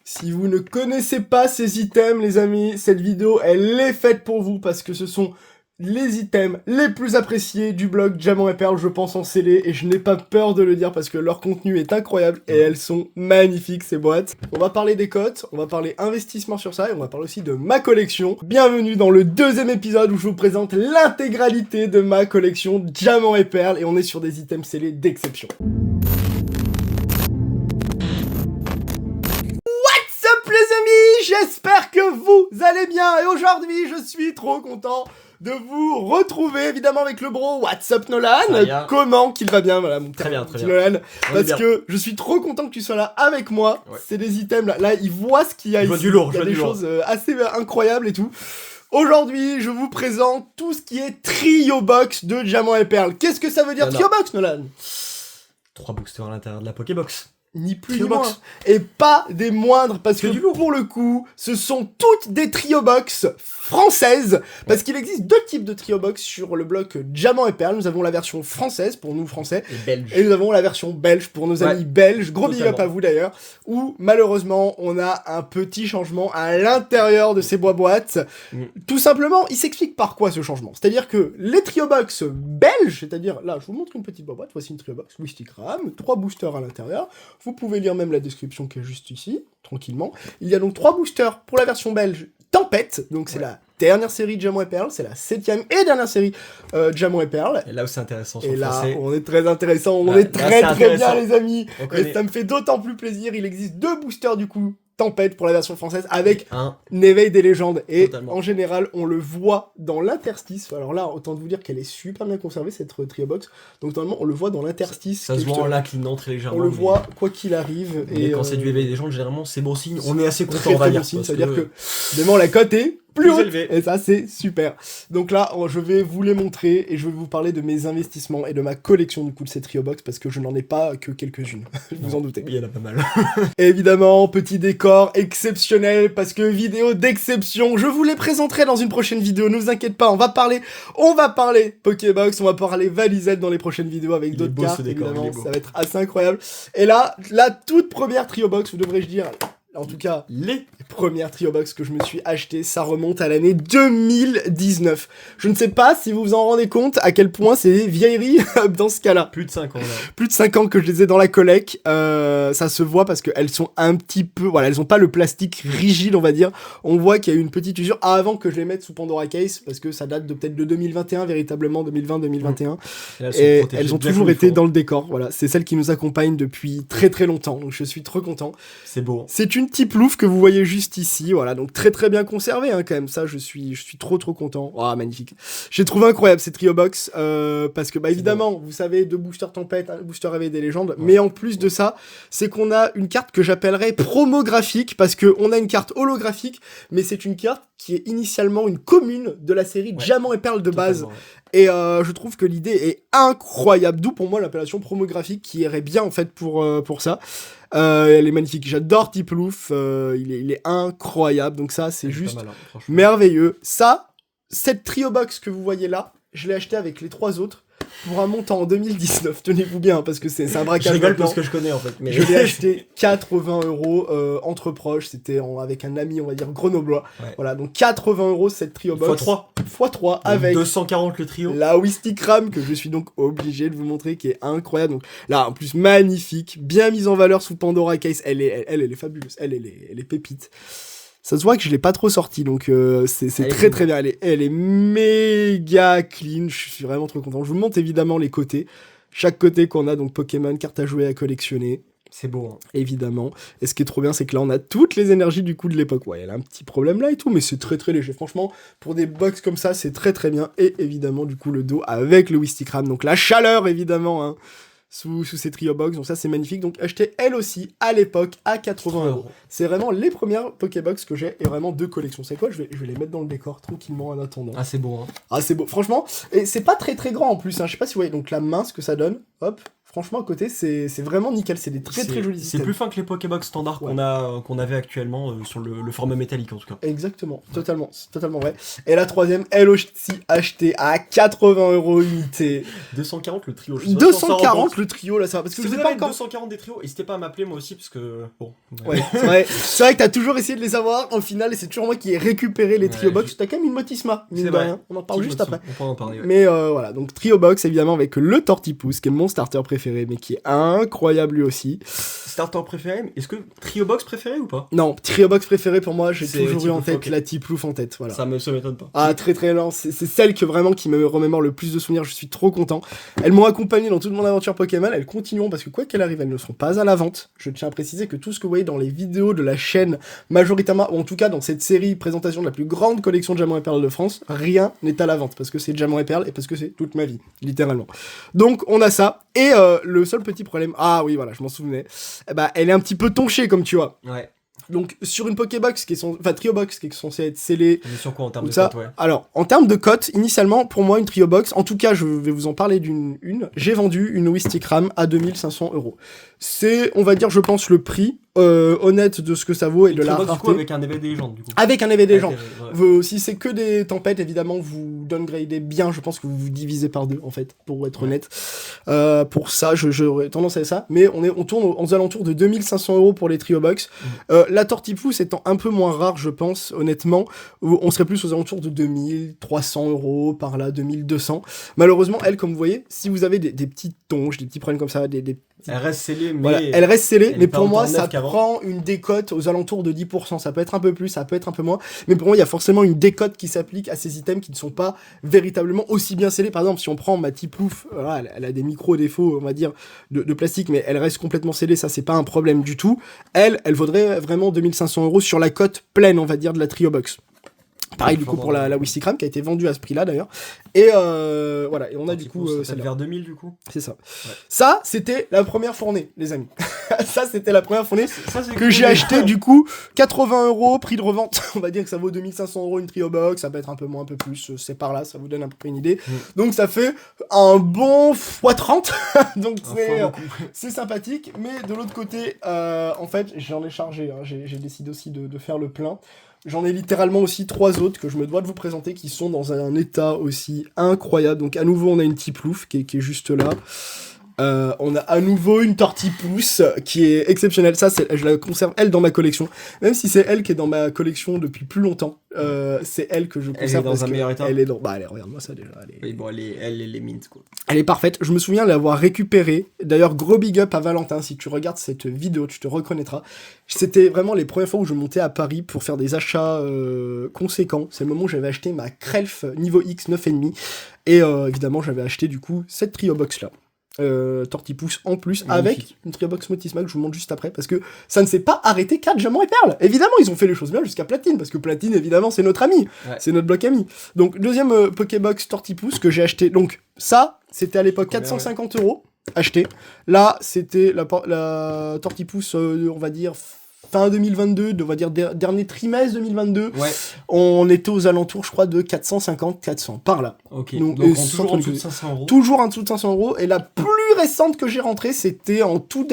Si vous ne connaissez pas ces items, les amis, cette vidéo, elle est faite pour vous parce que ce sont les items les plus appréciés du blog Diamant et Perle, je pense en scellé, et je n'ai pas peur de le dire parce que leur contenu est incroyable et elles sont magnifiques ces boîtes. On va parler des cotes, on va parler investissement sur ça et on va parler aussi de ma collection. Bienvenue dans le deuxième épisode où je vous présente l'intégralité de ma collection Diamant et Perle et on est sur des items scellés d'exception. J'espère que vous allez bien et aujourd'hui je suis trop content de vous retrouver évidemment avec le bro. What's up Nolan? Comment qu'il va bien? Voilà mon très bien. Nolan, parce que je suis trop content que tu sois là avec moi. Ouais. C'est des items là, ils voient ce qu'il y a ici. Du lourd, il y a des choses assez incroyables et tout. Aujourd'hui, je vous présente tout ce qui est Trio Box de Diamant et Perle. Qu'est-ce que ça veut dire Trio Box, Nolan? 3 boosters à l'intérieur de la Pokébox. Ni plus ni moins. Et pas des moindres, parce que pour le coup, ce sont toutes des Trio Box françaises, parce qu'il existe deux types de Trio Box sur le bloc Diamant et Perle. Nous avons la version française, pour nous français, et nous avons la version belge, pour nos amis belges, gros big up à vous d'ailleurs, où malheureusement, on a un petit changement à l'intérieur de ces boîtes. Tout simplement, il s'explique par quoi ce changement. C'est-à-dire que les Trio Box belges, c'est-à-dire, là, je vous montre une petite boîte, voici une Trio Box, Wistic Ram, 3 boosters à l'intérieur. Vous pouvez lire même la description qui est juste ici, tranquillement. Il y a donc 3 boosters pour la version belge Tempête, donc c'est la dernière série Diamant et Perle, c'est la 7ème et dernière série Diamant et Perle. Et là où c'est intéressant sur le français. Et là, on est très intéressant, on est très bien les amis. Et ça me fait d'autant plus plaisir, il existe 2 boosters du coup, Tempête pour la version française avec un éveil des légendes et en général on le voit dans l'interstice. Alors là autant de vous dire qu'elle est super bien conservée cette Trio Box, donc normalement on le voit dans l'interstice. Ça se voit en lac, il entre légèrement. On le voit quoi qu'il arrive. Et quand c'est du éveil des légendes généralement c'est bon signe, on est assez content on va dire. C'est-à-dire que évidemment la cote est plus élevé. Et ça, c'est super. Donc là, je vais vous les montrer et je vais vous parler de mes investissements et de ma collection du coup de ces Trio Box parce que je n'en ai pas que quelques-unes. Vous en doutez. Il y en a pas mal. Évidemment, petit décor exceptionnel parce que vidéo d'exception. Je vous les présenterai dans une prochaine vidéo. Ne vous inquiétez pas, on va parler Pokébox, on va parler valisette dans les prochaines vidéos avec d'autres cartes. Évidemment, ça va être assez incroyable. Et là, la toute première Trio Box, ou devrais-je dire... En tout cas, les premières Trio Box que je me suis achetées, ça remonte à l'année 2019. Je ne sais pas si vous vous en rendez compte à quel point c'est des vieilleries dans ce cas-là. Plus de 5 ans, là. Plus de 5 ans que je les ai dans la collect. Ça se voit parce qu'elles sont un petit peu... Voilà, elles ont pas le plastique rigide, on va dire. On voit qu'il y a eu une petite usure avant que je les mette sous Pandora Case, parce que ça date de peut-être de 2021, véritablement, 2020-2021. Et elles ont toujours été dans le décor. Voilà, c'est celles qui nous accompagnent depuis très très longtemps. Donc je suis trop content. C'est beau. C'est une petite louf que vous voyez juste ici, voilà, donc très très bien conservé hein, quand même, ça je suis trop content. Oh, magnifique. J'ai trouvé incroyable ces Trio Box, parce que bah évidemment, vous savez, 2 boosters Tempête, un booster Réveil des légendes, mais en plus de ça, c'est qu'on a une carte que j'appellerais promographique, parce que on a une carte holographique, mais c'est une carte qui est initialement une commune de la série Diamant et Perle de base. Et je trouve que l'idée est incroyable, d'où pour moi l'appellation promographique qui irait bien en fait pour ça. Elle est magnifique, j'adore Tiplouf, il est incroyable, donc ça c'est juste merveilleux. Ça, cette Trio Box que vous voyez là, je l'ai acheté avec les 3 autres pour un montant en 2019, tenez-vous bien parce que c'est un braquage. Je rigole parce que je connais en fait. Mais... Je l'ai acheté 80 € entre proches, c'était avec un ami on va dire grenoblois. Voilà, donc 80 € cette Trio Box. x3 avec 240 le trio. La Wistic Ram que je suis donc obligé de vous montrer qui est incroyable. Donc là en plus magnifique, bien mise en valeur sous Pandora Case, elle est fabuleuse, elle est pépite. Ça se voit que je l'ai pas trop sorti, donc c'est très très bien. Elle est méga clean, je suis vraiment trop content. Je vous montre évidemment les côtés. Chaque côté qu'on a, donc Pokémon, carte à jouer, à collectionner. C'est beau, hein. Évidemment. Et ce qui est trop bien, c'est que là, on a toutes les énergies du coup de l'époque. Ouais, elle a un petit problème là et tout, mais c'est très très léger. Franchement, pour des box comme ça, c'est très très bien. Et évidemment, du coup, le dos avec le Wistic Ram. Donc la chaleur, évidemment, hein. Sous ces Trio Box, donc ça c'est magnifique. Donc acheté elle aussi à l'époque à 80 €. C'est vraiment les premières Pokébox que j'ai et vraiment 2 collections. C'est quoi, je vais les mettre dans le décor tranquillement en attendant. Ah c'est beau hein. Ah c'est beau, franchement. Et c'est pas très très grand en plus, hein. Je sais pas si vous voyez donc la main ce que ça donne. Hop, Franchement, à côté, c'est vraiment nickel. C'est des très jolis C'est systèmes. plus fin que les Pokébox standards qu'on avait actuellement sur le format métallique en tout cas. Exactement, totalement, c'est totalement vrai. Et la troisième, elle aussi achetée à 80€ unité. 240 le trio. 240 le trio, là, ça va. Parce que si je vous sais avez pas encore. 240 des trios, n'hésitez pas à m'appeler moi aussi, parce que bon. Ouais, c'est vrai que t'as toujours essayé de les avoir. Au final, et c'est toujours moi qui ai récupéré les trio box. T'as quand même une Motisma, mine de rien. On en parle juste après. On peut en parler. Ouais. Mais voilà, donc trio box évidemment avec le Tortipousse, qui est mon starter préféré, mais qui est incroyable lui aussi. Starter préféré, est-ce que trio box préféré ou pas? Non, trio box préféré pour moi, j'ai C'est toujours eu en tête okay. la Tiplouf en tête. Voilà. Ça m'étonne pas. Ah, très lent. C'est celle qui me remémore le plus de souvenirs. Je suis trop content. Elles m'ont accompagné dans toute mon aventure Pokémon. Elles continueront parce que quoi qu'elle arrive, elles ne seront pas à la vente. Je tiens à préciser que tout ce que vous voyez dans les vidéos de la chaîne, majoritairement, ou en tout cas dans cette série présentation de la plus grande collection de Diamants et Perles de France, rien n'est à la vente parce que c'est Diamants et Perles et parce que c'est toute ma vie, littéralement. Donc on a ça. Et le seul petit problème, ah oui voilà, je m'en souvenais, bah elle est un petit peu tonchée comme tu vois. Ouais. Donc sur une Pokébox Trio Box qui est censée être scellée. On est sur quoi en termes de ça, cote, ouais. Alors en termes de cote, initialement pour moi une Trio Box, en tout cas je vais vous en parler d'une, j'ai vendu une Wistikram à 2500€. C'est, on va dire, je pense le prix honnête de ce que ça vaut et de la rareté. Du coup, avec un DVD légende du coup. Avec un DVD légende. Ouais. Si c'est que des tempêtes, évidemment, vous downgradez bien. Je pense que vous vous divisez par deux, en fait, pour être honnête. Pour ça, j'aurais tendance à ça. Mais on tourne aux alentours de 2500€ pour les Trio Box. La Tortipousse étant un peu moins rare, je pense, honnêtement, on serait plus aux alentours de 2300€, par là, 2200. Malheureusement, elle, comme vous voyez, si vous avez des petites tonges, des petits problèmes comme ça, elle reste scellée, mais... Voilà, elle reste scellée, mais pour moi, ça qu'avant. prend une décote aux alentours de 10%. Ça peut être un peu plus, ça peut être un peu moins. Mais pour moi, il y a forcément une décote qui s'applique à ces items qui ne sont pas véritablement aussi bien scellés. Par exemple, si on prend ma Tiplouf, voilà, elle a des micro-défauts, on va dire, de plastique, mais elle reste complètement scellée. Ça, c'est pas un problème du tout. Elle vaudrait vraiment 2500€ sur la cote pleine, on va dire, de la Trio Box. Pareil du coup pour la Wistikram qui a été vendue à ce prix-là d'ailleurs. Et voilà, et on a du coup celle vers 2000 du coup. C'est ça. Ouais. Ça, c'était la première fournée, les amis. Ça, c'était la première fournée que cool. j'ai acheté du coup 80€, prix de revente. On va dire que ça vaut 2500€ une Trio Box, ça peut être un peu moins, un peu plus, c'est par là, ça vous donne à peu près une idée. Donc ça fait un bon x30. Donc c'est sympathique, mais de l'autre côté, en fait, j'en ai chargé, hein. J'ai décidé aussi de faire le plein. J'en ai littéralement aussi 3 autres que je me dois de vous présenter qui sont dans un état aussi incroyable. Donc à nouveau on a une Tiplouf qui est juste là. On a à nouveau une Tortipousse qui est exceptionnelle. Ça, je la conserve elle dans ma collection. Même si c'est elle qui est dans ma collection depuis plus longtemps. C'est elle que je conserve. Elle est dans un meilleur état. Elle est dans. Bah allez, regarde-moi ça déjà. Elle est mint quoi. Elle est parfaite. Je me souviens l'avoir récupérée. D'ailleurs, gros big up à Valentin. Si tu regardes cette vidéo, tu te reconnaîtras. C'était vraiment les premières fois où je montais à Paris pour faire des achats conséquents. C'est le moment où j'avais acheté ma Krelf niveau X 9,5. Et évidemment, j'avais acheté du coup cette Trio Box là. Tortipousse en plus, avec une Trio Box Motisma que je vous montre juste après, parce que ça ne s'est pas arrêté qu'à Diamants et Perles. Évidemment, ils ont fait les choses bien jusqu'à Platine, parce que Platine, évidemment, c'est notre ami, c'est notre bloc ami. Donc, deuxième Pokébox Tortipousse que j'ai acheté. Donc, ça, c'était à l'époque 450€ acheté. Là, c'était la Tortipousse, on va dire fin 2022, on va dire dernier trimestre 2022, on était aux alentours, je crois, de 450-400, par là. Ok, donc toujours en dessous de 500€. Toujours en dessous de 500€, et la plus récente que j'ai rentrée, c'était en tout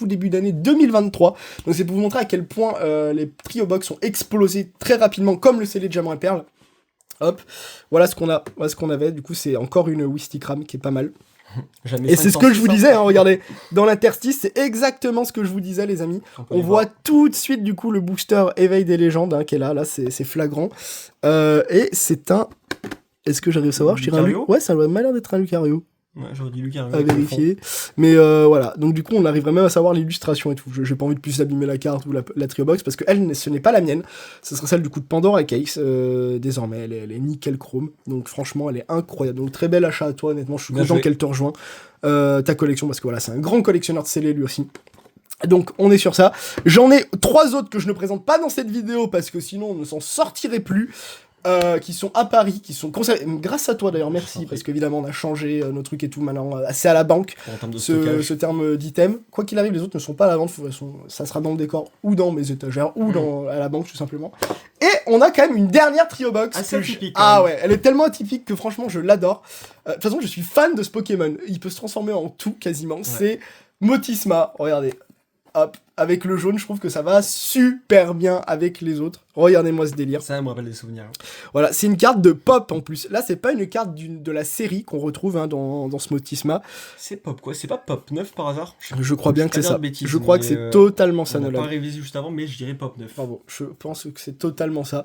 début d'année 2023. Donc c'est pour vous montrer à quel point les Trio Box ont explosé très rapidement, comme le scellé de Diamants et Perles. Hop, voilà ce qu'on avait, du coup c'est encore une Wistikram qui est pas mal. Et c'est ce que je vous disais, hein, regardez, dans l'interstice, c'est exactement ce que je vous disais, les amis. On voit tout de suite, du coup, le booster Éveil des légendes, hein, qui est là, c'est flagrant. Et c'est un... Est-ce que j'arrive à savoir? Je dirais un Ouais, ça a l'air d'être un Lucario. Ouais, j'aurais dit Lucario. À vérifier. Mais voilà, donc du coup, on arriverait même à savoir l'illustration et tout. J'ai pas envie de plus abîmer la carte ou la Trio Box, parce que ce n'est pas la mienne. Ce serait celle du coup de Pandora Case. Désormais, elle est nickel chrome. Donc franchement, elle est incroyable. Donc très bel achat à toi, honnêtement. Je suis content qu'elle te rejoigne. Ta collection, parce que voilà, c'est un grand collectionneur de scellés lui aussi. Donc on est sur ça. J'en ai 3 autres que je ne présente pas dans cette vidéo, parce que sinon on ne s'en sortirait plus. qui sont à Paris, qui sont conservés, grâce à toi d'ailleurs, merci, parce qu'évidemment on a changé nos trucs et tout, maintenant c'est à la banque, En termes de stockage. ce terme d'item. Quoi qu'il arrive, les autres ne sont pas à la vente, de toute façon, ça sera dans le décor, ou dans mes étagères, ou à la banque tout simplement. Et on a quand même une dernière trio box. Assez atypique. Ah ouais, elle est tellement atypique que franchement je l'adore. De toute façon je suis fan de ce Pokémon, il peut se transformer en tout quasiment, c'est Motisma, regardez. Hop, avec le jaune, je trouve que ça va super bien avec les autres. Regardez-moi ce délire. Ça me rappelle des souvenirs. Voilà, c'est une carte de pop en plus. Là, c'est pas une carte de la série qu'on retrouve dans ce Motisma. C'est pop quoi, c'est pas pop 9 par hasard? Je crois bien que c'est ça. Bêtises, je crois que c'est totalement ça, on n'a Nolan. pas révisé juste avant, mais je dirais pop 9. Bravo, je pense que c'est totalement ça.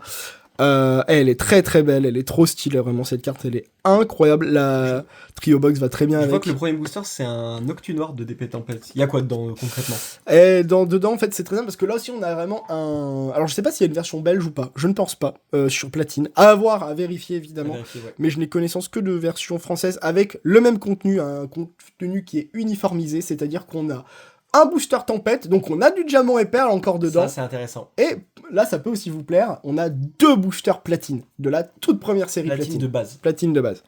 Elle est très très belle, elle est trop stylée, vraiment cette carte, elle est incroyable. La Trio Box va très bien Je avec. vois que le premier booster c'est un Noctunoir de DP Tempête. Il y a quoi dedans concrètement? Et dedans en fait c'est très bien parce que là aussi on a vraiment un... Alors je sais pas s'il y a une version belge ou pas, je ne pense pas, sur Platine. À avoir, à vérifier évidemment, Ouais. mais je n'ai connaissance que de version française avec le même contenu, un contenu qui est uniformisé, c'est-à-dire qu'on a un booster tempête, donc on a du diamant et perle encore dedans. Ça c'est intéressant. Et là, ça peut aussi vous plaire, on a 2 boosters platine, de la toute première série platine. De base. Platine de base.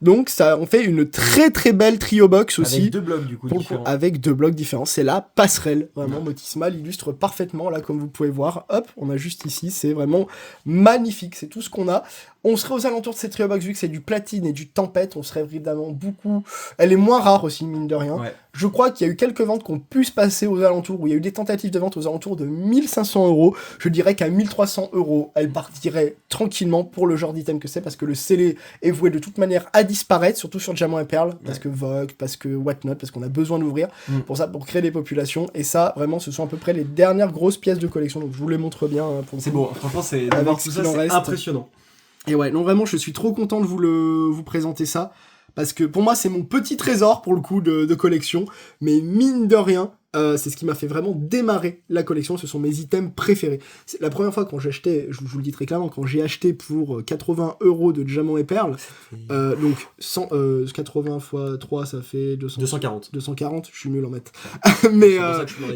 Donc ça, on fait une très très belle trio box aussi. Avec 2 blocs du coup différents. Avec 2 blocs différents, c'est la passerelle, vraiment, Motisma l'illustre parfaitement, là comme vous pouvez voir, hop, on a juste ici, c'est vraiment magnifique, c'est tout ce qu'on a. On serait aux alentours de cette trio box, vu que c'est du platine et du tempête, on serait évidemment beaucoup... Elle est moins rare aussi, mine de rien. Ouais. Je crois qu'il y a eu quelques ventes qui ont pu se passer aux alentours, où il y a eu des tentatives de vente aux alentours de 1500 €. Je dirais qu'à 1300 €, elle partirait tranquillement pour le genre d'item que c'est, parce que le scellé est voué de toute manière à disparaître, surtout sur Diamant et Perle, parce que Vogue, parce que Whatnot, parce qu'on a besoin d'ouvrir pour ça, pour créer des populations. Et ça, vraiment, ce sont à peu près les dernières grosses pièces de collection, donc je vous les montre bien. C'est beau, franchement, c'est avec tout ça, c'est impressionnant. Et ouais, non, vraiment, je suis trop content de vous présenter ça. Parce que pour moi, c'est mon petit trésor, pour le coup, de collection. Mais mine de rien, c'est ce qui m'a fait vraiment démarrer la collection. Ce sont mes items préférés. C'est la première fois quand j'ai acheté, je vous le dis très clairement, quand j'ai acheté pour 80 € de diamant et perles, donc 80 x 3, ça fait 240. 240, je suis nul en maths. Mais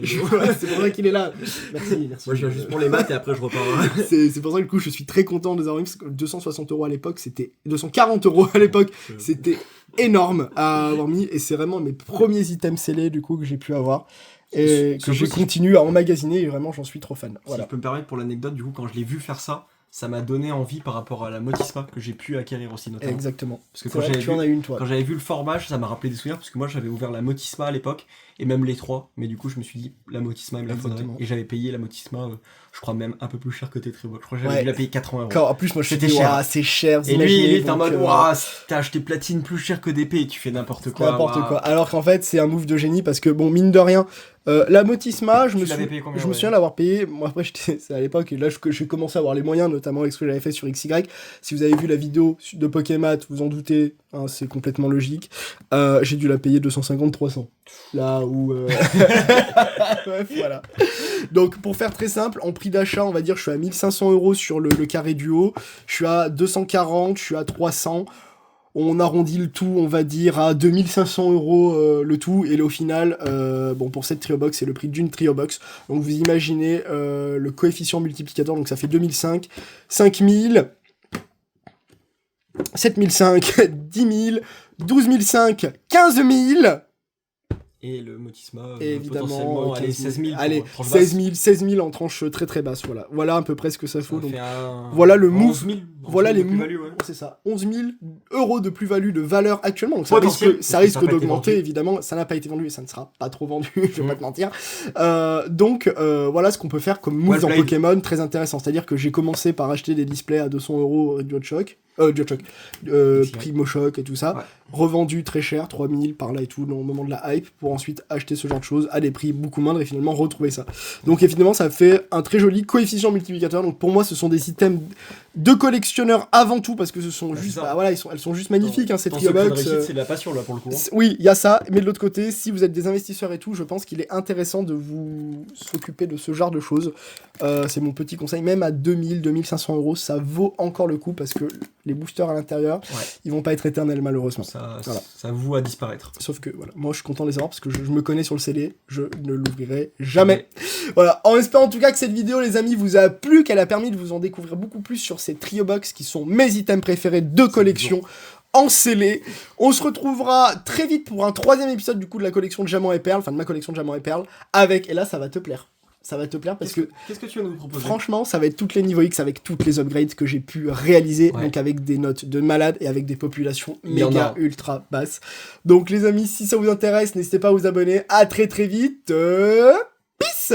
c'est pour ça qu'il est là. Merci. Moi, je viens juste pour les maths et après je repars. C'est pour ça que du coup, je suis très content de les avoir mis, parce que 260 € à l'époque, c'était 240 € à l'époque, c'était énorme à avoir mis, et c'est vraiment mes premiers items scellés du coup que j'ai pu avoir. Et que je continue à emmagasiner, et vraiment j'en suis trop fan. Voilà. Si je peux me permettre pour l'anecdote, du coup quand je l'ai vu faire ça, ça m'a donné envie par rapport à la Motisma que j'ai pu acquérir aussi notamment. Exactement. Parce que quand j'avais vu le formage, ça m'a rappelé des souvenirs, parce que moi j'avais ouvert la Motisma à l'époque, et même les 3, mais du coup je me suis dit la Motisma il me la faudrait, et j'avais payé la Motisma, je crois même un peu plus cher que Tetribo. Je crois que j'avais dû la payer 80 €. En plus moi je dit c'est cher. Et lui il est en mode t'as acheté platine plus cher que d'épée, tu fais n'importe quoi. Quoi. Alors qu'en fait c'est un move de génie, parce que bon, mine de rien, la Motisma, je me souviens l'avoir payé. Moi après c'est à l'époque, et là j'ai commencé à avoir les moyens, notamment avec ce que j'avais fait sur XY. Si vous avez vu la vidéo de Pokémat, vous en doutez, hein, c'est complètement logique. J'ai dû la payer 250-300. Là où bref, voilà. Donc pour faire très simple, en prix d'achat, on va dire je suis à 1500 € sur le carré du haut, je suis à 240, je suis à 300. On arrondit le tout, on va dire, à 2500 € le tout, et là, au final, bon, pour cette trio box, c'est le prix d'une trio box. Donc vous imaginez le coefficient multiplicateur, donc ça fait 2005, 5000, 7005, 10 000, 12 500, 15 000... Et le Motisma, et évidemment, potentiellement, allez, 16 000. Allez, 16 000 en tranche très très basse, voilà. Voilà à peu près ce que ça faut. Donc, un... voilà le move. 000, voilà les moves. Ouais. C'est ça. 11 000 € de plus-value de valeur actuellement. Donc ça risque d'augmenter, évidemment. Ça n'a pas été vendu et ça ne sera pas trop vendu, je vais pas te mentir. Donc, voilà ce qu'on peut faire comme move dans Pokémon, très intéressant. C'est-à-dire que j'ai commencé par acheter des displays à 200 € Primo Choc et tout ça. Ouais. Revendu très cher, 3000 par là et tout, dans le moment de la hype, pour ensuite acheter ce genre de choses à des prix beaucoup moindres et finalement retrouver ça. Donc évidemment, ça fait un très joli coefficient multiplicateur. Donc pour moi, ce sont des items de collectionneurs avant tout, parce que ce sont juste, voilà, elles sont juste magnifiques, hein, ces trio box. C'est de la passion là pour le coup. Oui, il y a ça, mais de l'autre côté, si vous êtes des investisseurs et tout, je pense qu'il est intéressant de vous s'occuper de ce genre de choses. C'est mon petit conseil, même à 2000, 2500 €, ça vaut encore le coup, parce que les boosters à l'intérieur, ils vont pas être éternels malheureusement. Ça voue à disparaître. Sauf que voilà, moi je suis content de les avoir parce que je me connais sur le CD, je ne l'ouvrirai jamais. Voilà, en espérant en tout cas que cette vidéo, les amis, vous a plu, qu'elle a permis de vous en découvrir beaucoup plus sur ces trio box qui sont mes items préférés de collection en scellé. On se retrouvera très vite pour un 3e épisode du coup de la collection de Diamants et Perles, enfin de ma collection de Diamants et Perles, avec, et là ça va te plaire. Ça va te plaire parce que qu'est-ce que tu vas nous proposer ? Franchement, ça va être toutes les niveaux X avec toutes les upgrades que j'ai pu réaliser, donc avec des notes de malade et avec des populations méga ultra basses. Donc les amis, si ça vous intéresse, n'hésitez pas à vous abonner. À très très vite. Peace.